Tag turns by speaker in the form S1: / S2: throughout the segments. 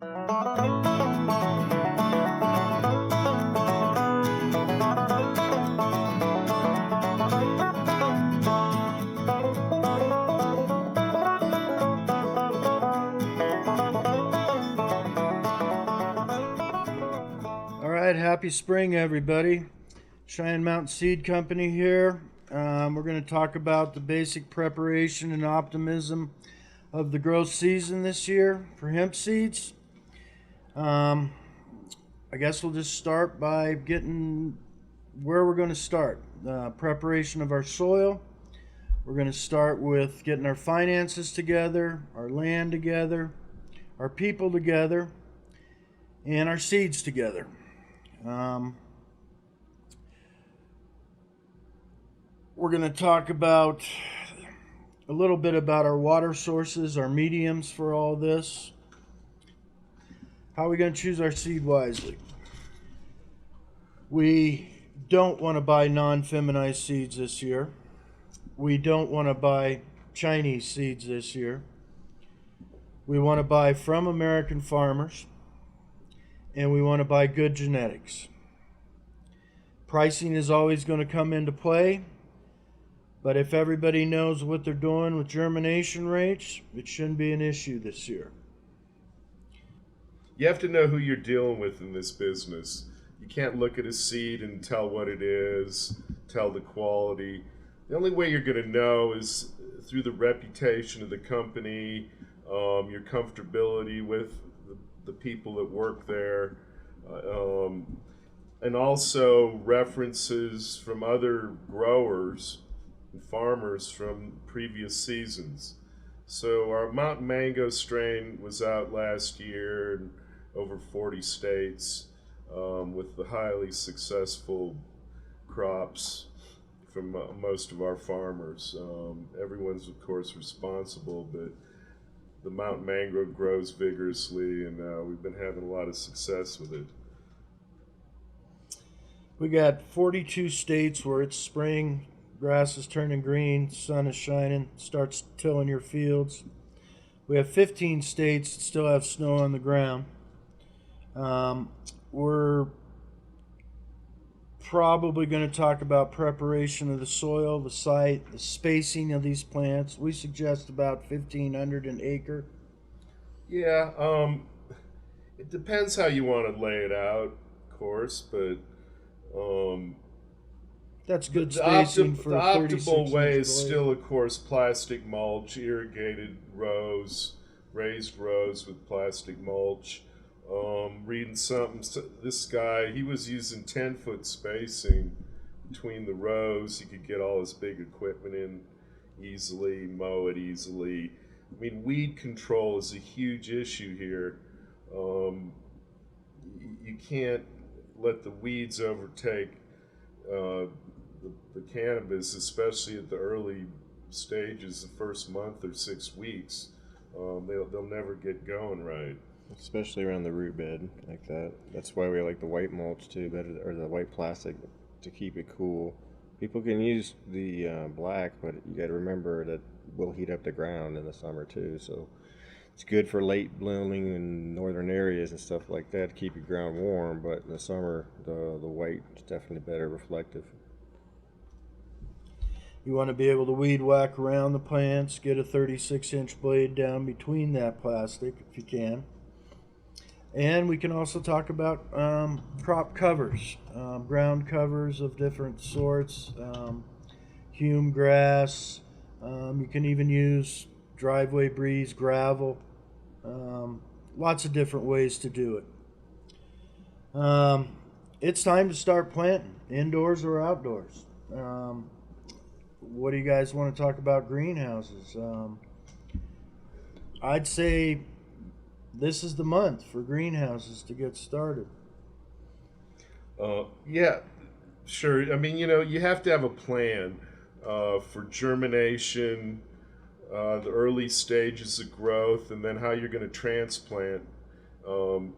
S1: All right, happy spring, everybody. Cheyenne Mountain Seed Company here. We're going to talk about the basic preparation and optimism of the growth season this year for hemp seeds. I guess we'll just start by getting where we're going to start. Preparation of our soil. We're going to start with getting our finances together, our land together, our people together, and our seeds together. We're going to talk about a little bit about our water sources, our mediums for all this. How are we going to choose our seed wisely? We don't want to buy non-feminized seeds this year. We don't want to buy Chinese seeds this year. We want to buy from American farmers, and we want to buy good genetics. Pricing is always going to come into play, but if everybody knows what they're doing with germination rates, it shouldn't be an issue this year.
S2: You have to know who you're dealing with in this business. You can't look at a seed and tell what it is, tell the quality. The only way you're going to know is through the reputation of the company, your comfortability with the people that work there, and also references from other growers and farmers from previous seasons. So our Mountain Mango strain was out last year in over 40 states with the highly successful crops from most of our farmers. Everyone's of course responsible, but the Mountain Mango grows vigorously, and we've been having a lot of success with it.
S1: We got 42 states where it's spring, grass is turning green, sun is shining, starts tilling your fields. We have 15 states that still have snow on the ground. We're probably going to talk about preparation of the soil, the site, the spacing of these plants. We suggest about 1,500 an acre.
S2: Yeah, it depends how you want to lay it out, of course, but
S1: that's good spacing for
S2: the
S1: 36
S2: optimal way
S1: inch
S2: is
S1: blade.
S2: still, of course, plastic mulch, irrigated rows, raised rows with plastic mulch. Reading something, this guy, he was using 10-foot spacing between the rows. He could get all his big equipment in easily, mow it easily. I mean, weed control is a huge issue here. You can't let the weeds overtake the cannabis, especially at the early stages, the first month or 6 weeks. They'll never get going right.
S3: Especially around the root bed like that. That's why we like the white mulch too, better, or the white plastic to keep it cool. People can use the black, but you got to remember that will heat up the ground in the summer too. So it's good for late blooming in northern areas and stuff like that to keep your ground warm. But in the summer, the white is definitely better reflective.
S1: You want to be able to weed whack around the plants, get a 36-inch blade down between that plastic if you can. And we can also talk about crop covers, ground covers of different sorts, hume grass. You can even use driveway breeze, gravel, lots of different ways to do it. It's time to start planting, indoors or outdoors. What do you guys want to talk about greenhouses? I'd say this is the month for greenhouses to get started.
S2: Yeah, sure. I mean, you have to have a plan for germination, the early stages of growth, and then how you're going to transplant, from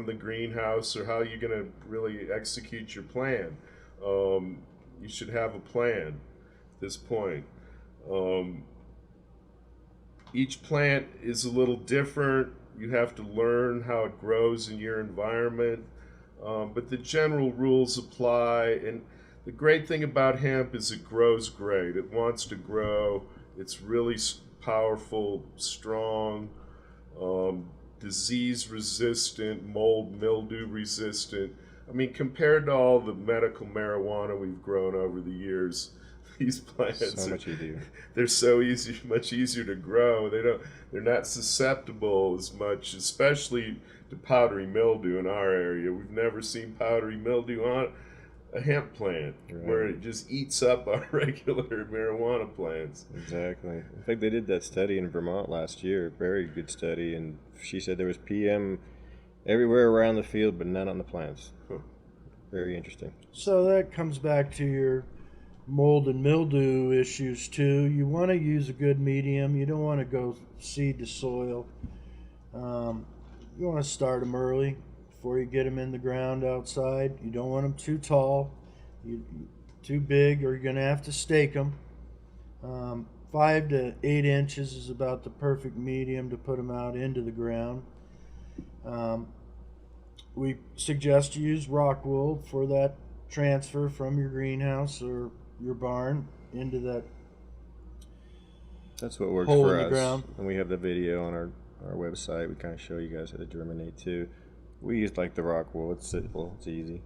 S2: the greenhouse, or how you're going to really execute your plan. You should have a plan at this point. Each plant is a little different. You have to learn how it grows in your environment, but the general rules apply. And the great thing about hemp is it grows great. It wants to grow. It's really powerful, strong, disease resistant, mold, mildew resistant. I mean, compared to all the medical marijuana we've grown over the years, these plants
S3: So much easier.
S2: they're much easier to grow. They're not susceptible as much, especially to powdery mildew in our area. We've never seen powdery mildew on a hemp plant,
S3: Right.
S2: where it just eats up our regular marijuana plants.
S3: Exactly. In fact, they did that study in Vermont last year. Very good study, and she said there was PM everywhere around the field, but none on the plants.
S2: Huh.
S3: Very interesting.
S1: So that comes back to your mold and mildew issues too. You want to use a good medium. You don't want to go seed to soil. You want to start them early before you get them in the ground outside. You don't want them too tall, too big, or you're going to have to stake them. 5 to 8 inches is about the perfect medium to put them out into the ground. We suggest you use rock wool for that transfer from your greenhouse or your barn into that
S3: That's what works
S1: hole
S3: for
S1: in the
S3: us.
S1: ground.
S3: And we have the video on our website. We kind of show you guys how to germinate too. We use like the rock wool. It's simple. It's easy.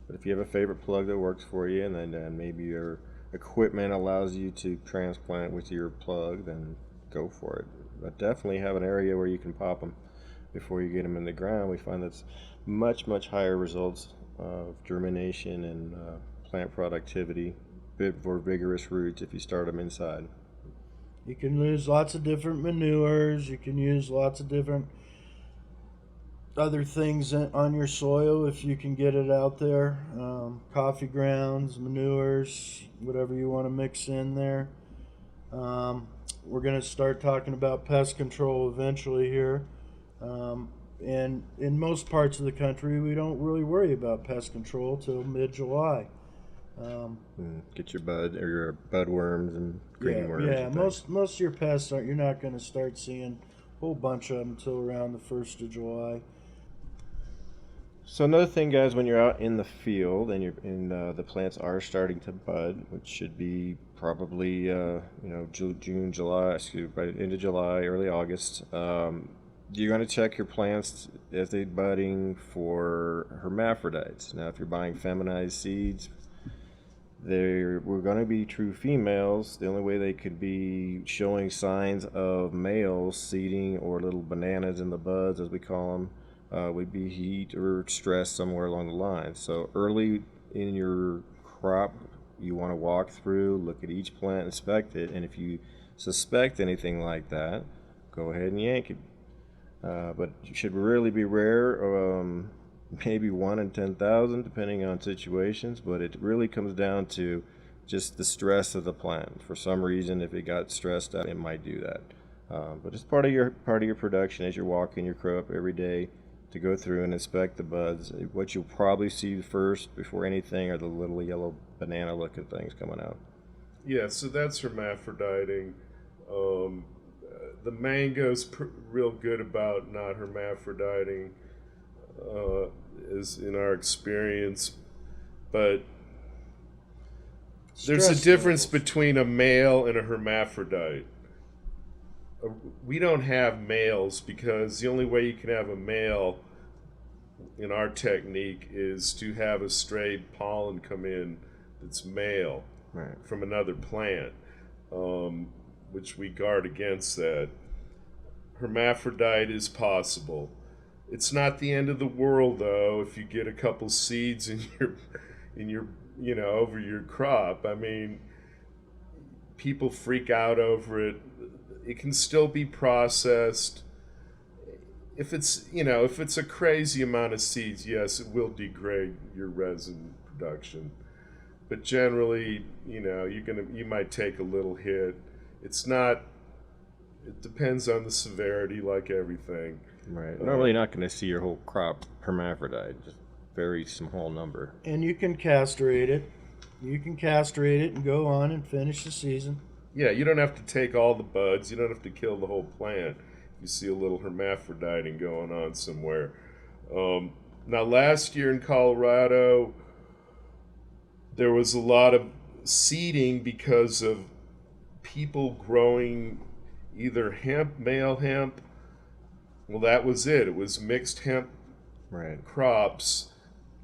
S3: But if you have a favorite plug that works for you, and then maybe your equipment allows you to transplant with your plug, then go for it. But definitely have an area where you can pop them before you get them in the ground. We find that's much higher results of germination and plant productivity, more vigorous roots if you start them inside.
S1: You can use lots of different manures. You can use lots of different other things on your soil if you can get it out there. Coffee grounds, manures, whatever you want to mix in there. We're going to start talking about pest control eventually here. And in most parts of the country, we don't really worry about pest control till mid-July.
S3: Get your bud or your bud worms and green worms.
S1: Yeah,
S3: and things.
S1: most of your pests you're not going to start seeing a whole bunch of them until around the 1st of July.
S3: So another thing, guys, when you're out in the field and the plants are starting to bud, which should be probably June, July, by the end of July, early August. You're going to check your plants as they're budding for hermaphrodites. Now, if you're buying feminized seeds, we're going to be true females. The only way they could be showing signs of males seeding or little bananas in the buds, as we call them, would be heat or stress somewhere along the line. So early in your crop, you want to walk through, look at each plant, inspect it, and if you suspect anything like that, go ahead and yank it. But it should really be rare, maybe 1 in 10,000, depending on situations. But it really comes down to just the stress of the plant. For some reason, if it got stressed out, it might do that. But it's part of your production as you're walking your crop every day to go through and inspect the buds. What you'll probably see first before anything are the little yellow banana-looking things coming out.
S2: Yeah, so that's hermaphroditing. The mango's real good about not hermaphroditing, is in our experience. But there's a
S1: Stress
S2: difference
S1: levels.
S2: between a male and a hermaphrodite. We don't have males because the only way you can have a male in our technique is to have a strayed pollen come in that's male
S3: Right.
S2: from another plant, which we guard against that. Hermaphrodite is possible. It's not the end of the world though if you get a couple seeds in your over your crop. I mean, people freak out over it. It can still be processed. If it's a crazy amount of seeds, yes, it will degrade your resin production. But generally, you might take a little hit. It depends on the severity, like everything.
S3: Right. Normally, you're not going to see your whole crop hermaphrodite, just very small number.
S1: And you can castrate it. You can castrate it and go on and finish the season.
S2: Yeah, you don't have to take all the buds. You don't have to kill the whole plant. If you see a little hermaphroditing going on somewhere. Now, last year in Colorado, there was a lot of seeding because of people growing either hemp, male hemp. Well, that was it. It was mixed hemp crops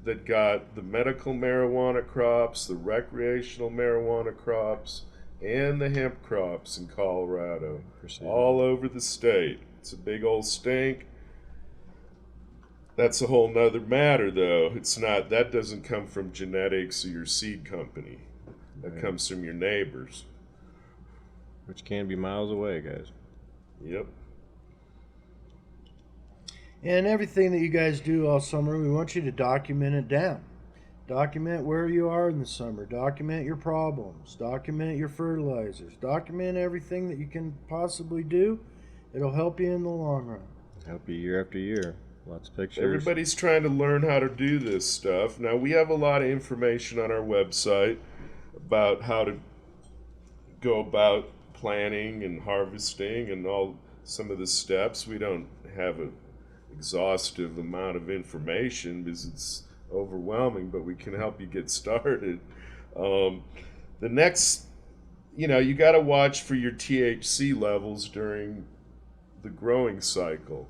S2: that got the medical marijuana crops, the recreational marijuana crops, and the hemp crops in Colorado, all over the state. It's a big old stink. That's a whole nother matter, though. It's not, that doesn't come from genetics or your seed company. That comes from your neighbors.
S3: Which can be miles away, guys.
S2: Yep.
S1: And everything that you guys do all summer, we want you to document it down. Document where you are in the summer. Document your problems. Document your fertilizers. Document everything that you can possibly do. It'll help you in the long run.
S3: Help you year after year. Lots of pictures.
S2: Everybody's trying to learn how to do this stuff. Now, we have a lot of information on our website about how to go about planting and harvesting and all some of the steps. We don't have an exhaustive amount of information because it's overwhelming, but we can help you get started. The next, you got to watch for your THC levels during the growing cycle.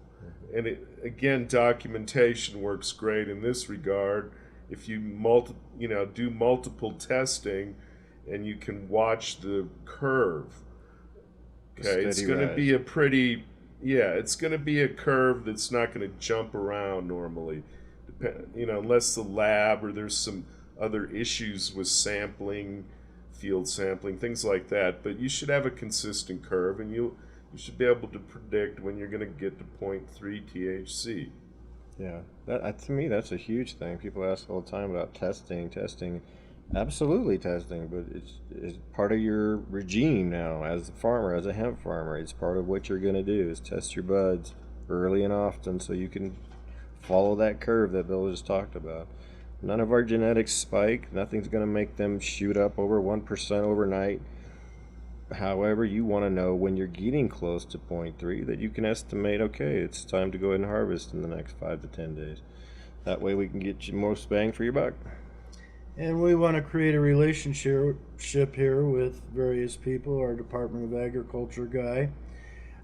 S2: And again, documentation works great in this regard. If you do multiple testing, and you can watch the curve. Okay, it's going to be it's going to be a curve that's not going to jump around normally, unless the lab or there's some other issues with sampling, field sampling, things like that. But you should have a consistent curve, and you should be able to predict when you're going to get to 0.3 THC.
S3: Yeah, that to me, that's a huge thing. People ask all the time about testing. Absolutely testing, but it's part of your regime now as a farmer, as a hemp farmer. It's part of what you're going to do is test your buds early and often so you can follow that curve that Bill just talked about. None of our genetics spike. Nothing's going to make them shoot up over 1% overnight. However, you want to know when you're getting close to 0.3 that you can estimate, okay, it's time to go ahead and harvest in the next 5 to 10 days. That way we can get you most bang for your buck.
S1: And we want to create a relationship here with various people, our Department of Agriculture guy,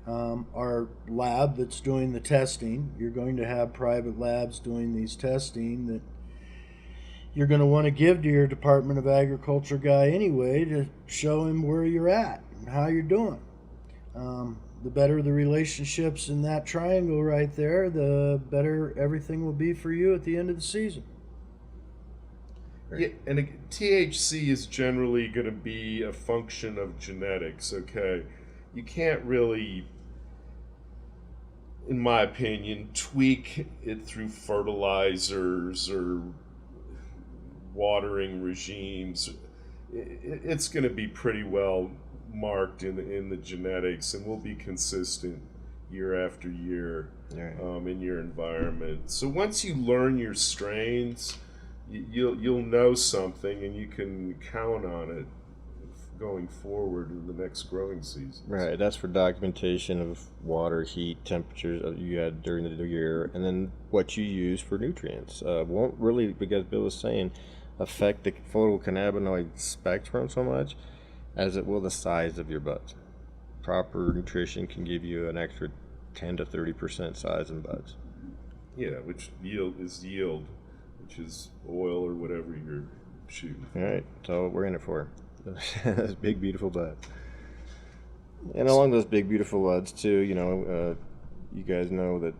S1: our lab that's doing the testing. You're going to have private labs doing these testing that you're going to want to give to your Department of Agriculture guy anyway to show him where you're at and how you're doing. The better the relationships in that triangle right there, the better everything will be for you at the end of the season.
S2: Yeah, and THC is generally going to be a function of genetics, okay? You can't really, in my opinion, tweak it through fertilizers or watering regimes. It's going to be pretty well marked in the genetics and will be consistent year after year in your environment. So once you learn your strains, you'll know something and you can count on it going forward in the next growing season.
S3: Right, that's for documentation of water, heat, temperatures that you had during the year, and then what you use for nutrients. Won't really, because Bill was saying, affect the phytocannabinoid spectrum so much as it will the size of your buds. Proper nutrition can give you an extra 10 to 30% size in buds.
S2: Yeah, which yield, which is oil or whatever you're shooting.
S3: All right, so what we're in it for. Those big, beautiful buds. And along those big, beautiful buds, too, you guys know that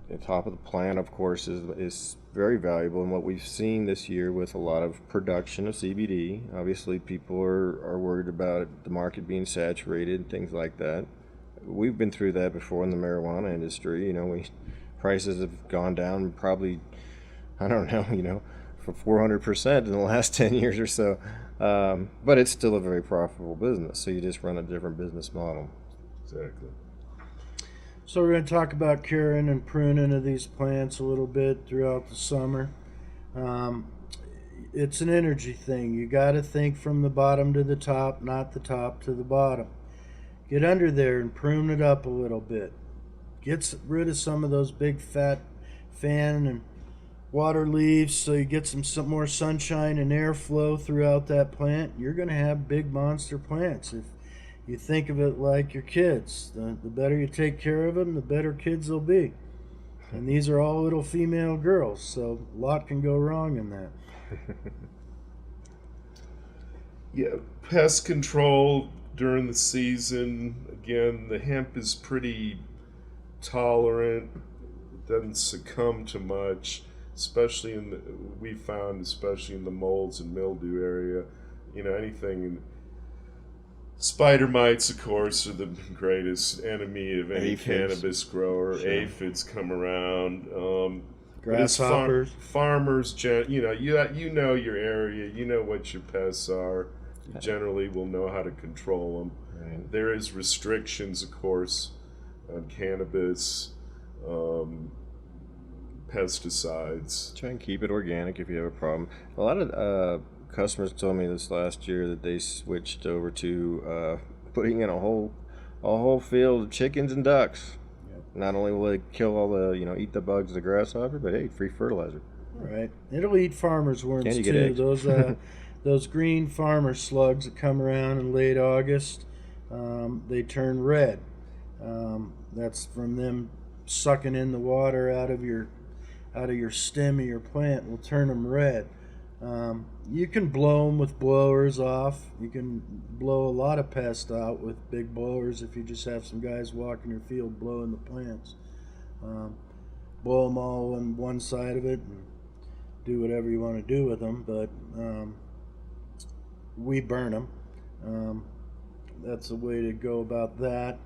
S3: the top of the plant, of course, is very valuable. And what we've seen this year with a lot of production of CBD, obviously people are worried about the market being saturated, things like that. We've been through that before in the marijuana industry. Prices have gone down probably, I don't know, for 400% in the last 10 years or so. But it's still a very profitable business, so you just run a different business model.
S2: Exactly.
S1: So we're going to talk about curing and pruning of these plants a little bit throughout the summer. It's an energy thing. You got to think from the bottom to the top, not the top to the bottom. Get under there and prune it up a little bit. gets rid of some of those big fat fan and water leaves, so you get some more sunshine and airflow throughout that plant. You're going to have big monster plants. If you think of it like your kids, the better you take care of them, the better kids they'll be. And these are all little female girls, so a lot can go wrong in that.
S2: Yeah, pest control during the season. Again, the hemp is pretty tolerant. It doesn't succumb to much, especially we found, especially in the molds and mildew area. Anything. Spider mites, of course, are the greatest enemy of any cannabis grower. Sure. Aphids come around.
S1: Grasshoppers.
S2: Farmers, you know your area. You know what your pests are. You generally will know how to control them. Right. There is restrictions, of course, on cannabis, pesticides.
S3: Try and keep it organic if you have a problem. A lot of customers told me this last year that they switched over to putting in a whole field of chickens and ducks. Yep. Not only will they kill all the eat the bugs of the grasshopper, but hey, free fertilizer.
S1: Right, it'll eat farmers' worms
S3: too.
S1: Those those green farmer slugs that come around in late August, they turn red. That's from them sucking in the water out of your stem of your plant. Will turn them red. You can blow them with blowers off. You can blow a lot of pests out with big blowers if you just have some guys walking your field blowing the plants. Blow them all on one side of it and do whatever you want to do with them, but we burn them. That's the way to go about that.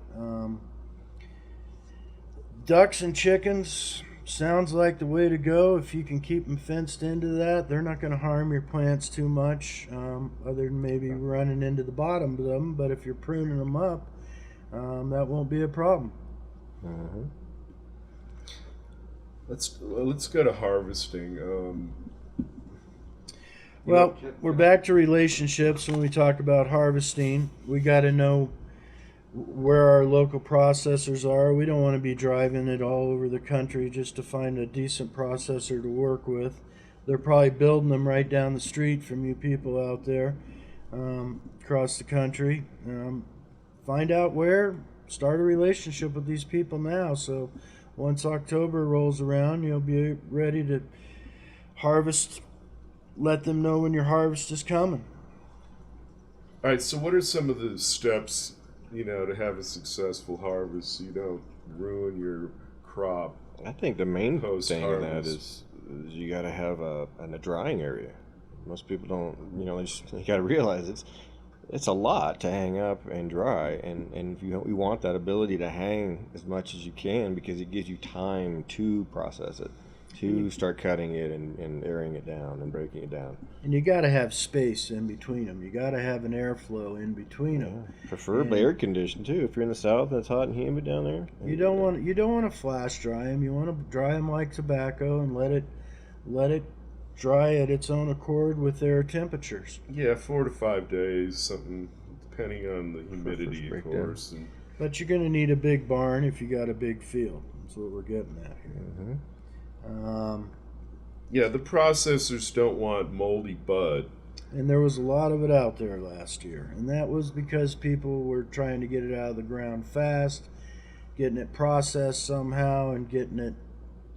S1: Ducks and chickens sounds like the way to go. If you can keep them fenced into that, they're not going to harm your plants too much, other than maybe running into the bottom of them. But if you're pruning them up, that won't be a problem.
S3: Mm-hmm.
S2: Let's go to harvesting.
S1: Well, we're back to relationships. When we talk about harvesting, we got to know where our local processors are. We don't want to be driving it all over the country just to find a decent processor to work with. They're probably building them right down the street from you people out there, across the country. Find out where, start a relationship with these people now, so once October rolls around, you'll be ready to harvest. Let them know when your harvest is coming.
S2: All right, so what are some of the steps, to have a successful harvest so you don't ruin your crop?
S3: I think the main thing of that is you got to have a drying area. Most people don't, you got to realize it's a lot to hang up and dry, and you want that ability to hang as much as you can because it gives you time to process it, to start cutting it and airing it down and breaking it down.
S1: And you got to have space in between them. You got to have an airflow in between them.
S3: Preferably air conditioned too. If you're in the south and it's hot and humid down there,
S1: you don't want to flash dry them. You want to dry them like tobacco and let it dry at its own accord with their temperatures.
S2: Yeah, 4 to 5 days, something depending on the humidity, of course.
S1: But you're going to need a big barn if you got a big field. That's what we're getting at here.
S3: Mm-hmm.
S2: Yeah, the processors don't want moldy bud.
S1: And there was a lot of it out there last year. And that was because people were trying to get it out of the ground fast, getting it processed somehow, and getting it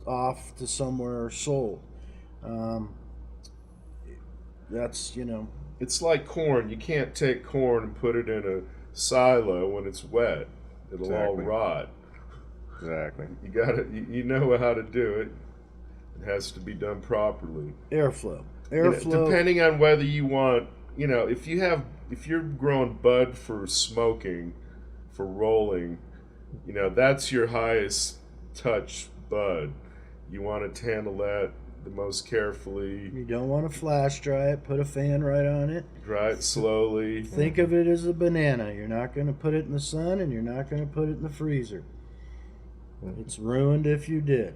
S1: off to somewhere sold. That's,
S2: It's like corn. You can't take corn and put it in a silo when it's wet. It'll all rot.
S3: Exactly.
S2: You know how to do it. It has to be done properly.
S1: Airflow.
S2: Depending on whether you want, if you're growing bud for smoking, for rolling, that's your highest touch bud. You want to handle that the most carefully.
S1: You don't want to flash dry it. Put a fan right on it.
S2: Dry it slowly.
S1: Think of it as a banana. You're not going to put it in the sun, and you're not going to put it in the freezer. It's ruined if you did.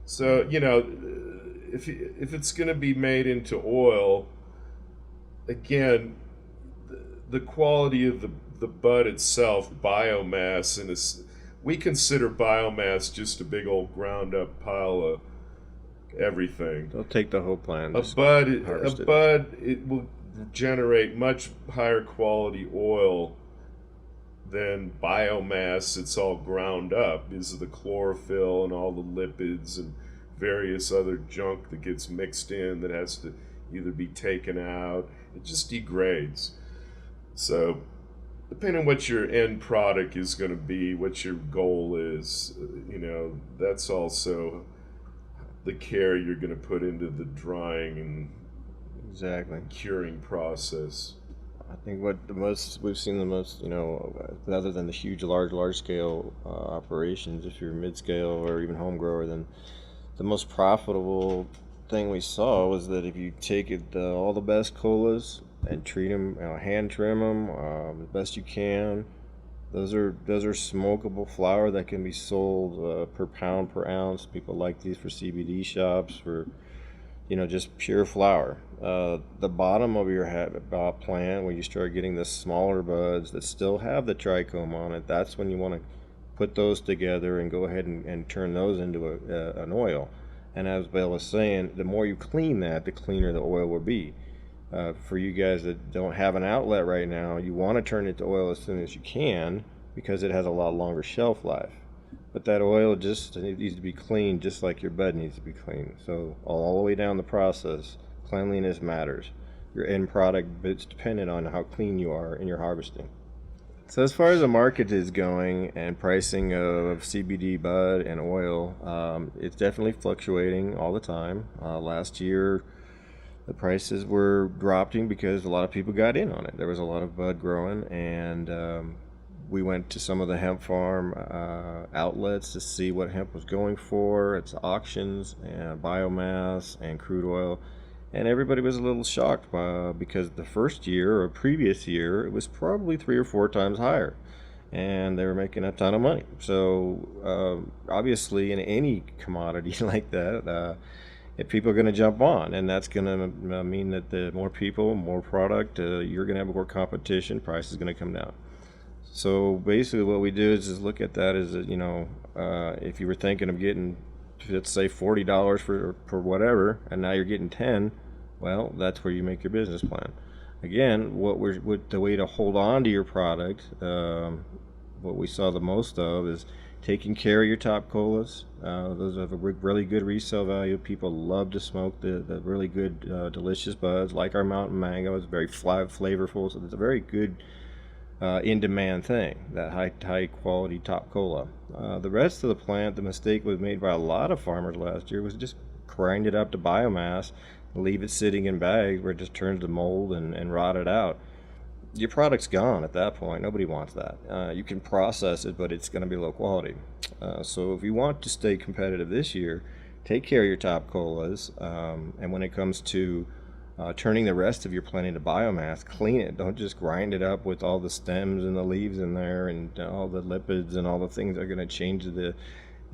S2: So, if it's going to be made into oil, again, the quality of the bud itself, biomass, and we consider biomass just a big old ground up pile of everything.
S3: They'll take the whole plant.
S2: A
S3: harvest it.
S2: bud, it will generate much higher quality oil than biomass. It's all ground up. Is the chlorophyll and all the lipids and various other junk that gets mixed in that has to either be taken out. It just degrades. So depending on what your end product is going to be, what your goal is, that's also the care you're going to put into the drying and
S3: Exactly.
S2: curing process.
S3: I think we've seen the most, other than the huge, large scale operations, if you're mid scale or even home grower, then the most profitable thing we saw was that if you take all the best colas and treat them, hand trim them the best you can. Those are smokable flower that can be sold per pound per ounce. People like these for CBD shops for just pure flower. The bottom of your plant, when you start getting the smaller buds that still have the trichome on it, that's when you want to put those together and go ahead and turn those into an oil. And as Bill was saying, the more you clean that, the cleaner the oil will be. For you guys that don't have an outlet right now, you want to turn it to oil as soon as you can because it has a lot longer shelf life. But that oil just needs to be cleaned just like your bud needs to be cleaned. So all the way down the process, cleanliness matters. Your end product is dependent on how clean you are in your harvesting. So as far as the market is going and pricing of CBD bud and oil, it's definitely fluctuating all the time. Last year, the prices were dropping because a lot of people got in on it. There was a lot of bud growing, and we went to some of the hemp farm outlets to see what hemp was going for. It's auctions and biomass and crude oil. And everybody was a little shocked because the first year or previous year, it was probably 3 or 4 times higher. And they were making a ton of money. So obviously in any commodity like that, if people are going to jump on, and that's going to mean that the more people, more product, you're going to have more competition, price is going to come down. So basically what we do is look at that as, if you were thinking of getting, let's say $40 for whatever, and now you're getting 10, well, that's where you make your business plan. Again, the way to hold on to your product, what we saw the most of is taking care of your top colas. Those have a really good resale value. People love to smoke the really good, delicious buds, like our mountain mango. It's very flavorful, so it's a very good in-demand thing, that high quality top cola. The rest of the plant, the mistake was made by a lot of farmers last year was just grind it up to biomass, leave it sitting in bags where it just turns to mold and rot it out. Your product's gone at that point. Nobody wants that. You can process it, but it's going to be low quality. So if you want to stay competitive this year, take care of your top colas, and when it comes to turning the rest of your plant into biomass, clean it. Don't just grind it up with all the stems and the leaves in there and all the lipids and all the things that are going to change the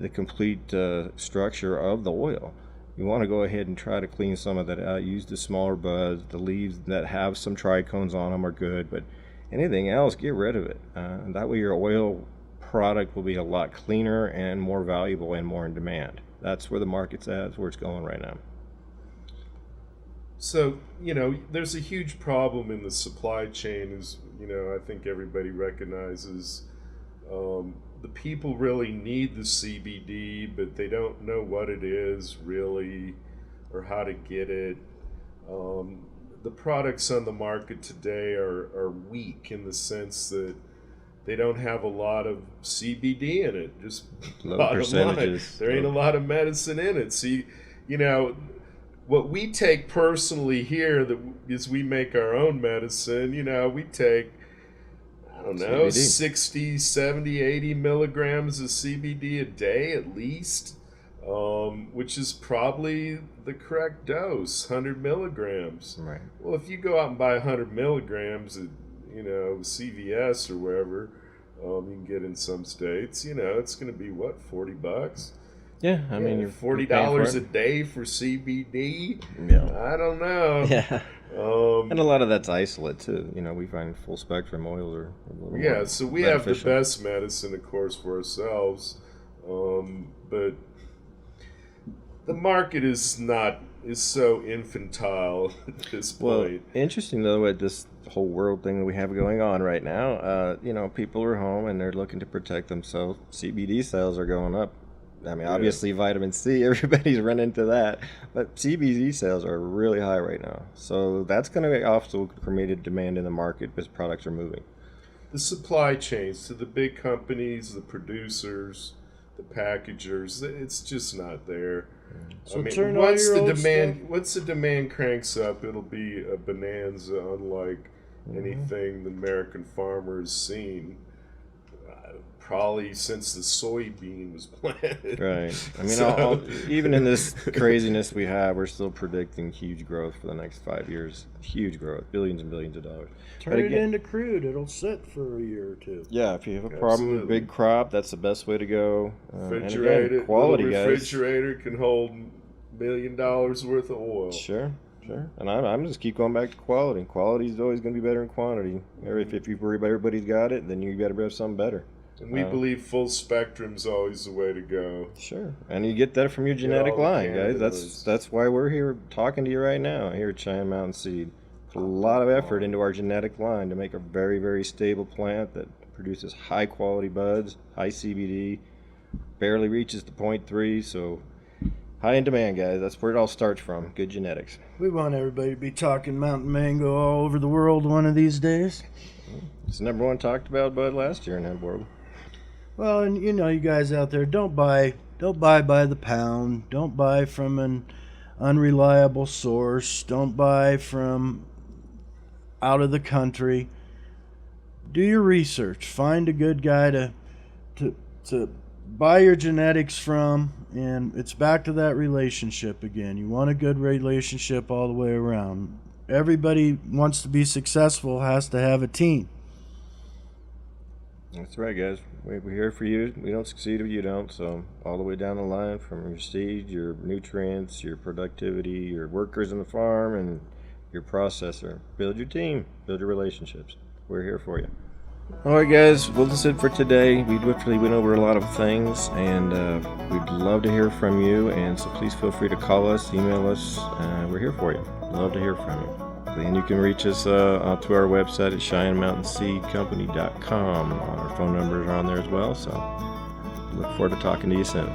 S3: complete structure of the oil. You want to go ahead and try to clean some of that out. Use the smaller buds. The leaves that have some trichomes on them are good, but anything else, get rid of it. That way your oil product will be a lot cleaner and more valuable and more in demand. That's where the market's at. That's where it's going right now.
S2: So, there's a huge problem in the supply chain, as, I think everybody recognizes. The people really need the CBD, but they don't know what it is really or how to get it. The products on the market today are weak in the sense that they don't have a lot of CBD in it. Just
S3: low
S2: bottom
S3: percentages.
S2: line, there ain't a lot of medicine in it. See, what we take personally here is we make our own medicine. We take, I don't know,
S3: CBD.
S2: 60, 70, 80 milligrams of CBD a day at least, which is probably the correct dose, 100 milligrams.
S3: Right.
S2: Well, if you go out and buy 100 milligrams at, CVS or wherever, you can get in some states, it's going to be, what, $40?
S3: Yeah, you're
S2: $40 a day for CBD.
S3: Yeah.
S2: I don't know.
S3: Yeah. And a lot of that's isolate too. You know, we find full spectrum oils are a little
S2: Yeah,
S3: more
S2: so we have the
S3: beneficial.
S2: best medicine, of course, for ourselves, but the market is so infantile at this
S3: Well,
S2: point.
S3: interesting though, at this whole world thing that we have going on right now, you know, people are home and they're looking to protect themselves. CBD sales are going up. I mean, obviously vitamin C, everybody's run into that, but CBD sales are really high right now. So that's going to also create a demand in the market as products are moving.
S2: The supply chains to the big companies, the producers, the packagers, it's just not there.
S1: So turn all your old
S2: once the demand cranks up, it'll be a bonanza unlike anything the American farmer has seen. Probably since the soybean was planted.
S3: Right. I mean,
S2: So-
S3: even in this craziness we have, we're still predicting huge growth for the next 5 years. Huge growth, billions and billions of dollars.
S1: Turn
S3: But
S1: it
S3: again-
S1: into crude. It'll sit for a year or two.
S3: Yeah, if you have a problem with
S2: Absolutely.
S3: big crop, that's the best way to go. And
S2: Refrigerator,
S3: again, quality,
S2: little
S3: guys.
S2: refrigerator can hold $1 million worth of oil.
S3: Sure. And I'm just keep going back to quality. Quality is always going to be better than quantity. If you worry about everybody's got it, then you better have something better.
S2: And we believe full spectrum's always the way to go.
S3: Sure, and you get that from your genetic
S2: all the
S3: line, guys.
S2: cannabinoids.
S3: That's why we're here talking to you right now here at Cheyenne Mountain Seed. Put a lot of effort into our genetic line to make a very, very stable plant that produces high quality buds, high CBD, barely reaches the 0.3, so high in demand, guys. That's where it all starts from. Good genetics.
S1: We want everybody to be talking mountain mango all over the world one of these days.
S3: It's the number one talked about bud last year in that world.
S1: Well, and you know, you guys out there, don't buy by the pound. Don't buy from an unreliable source. Don't buy from out of the country. Do your research. Find a good guy to buy your genetics from, and it's back to that relationship again. You want a good relationship all the way around. Everybody wants to be successful, has to have a team.
S3: That's right, guys. We're here for you. We don't succeed if you don't. So all the way down the line, from your seed, your nutrients, your productivity, your workers in the farm, and your processor. Build your team. Build your relationships. We're here for you. All right, guys. Well, that's it for today. We literally went over a lot of things, and we'd love to hear from you. And so please feel free to call us, email us. We're here for you. Love to hear from you. And you can reach us to our website at CheyenneMountainSeedCompany.com. Our phone numbers are on there as well. So look forward to talking to you soon.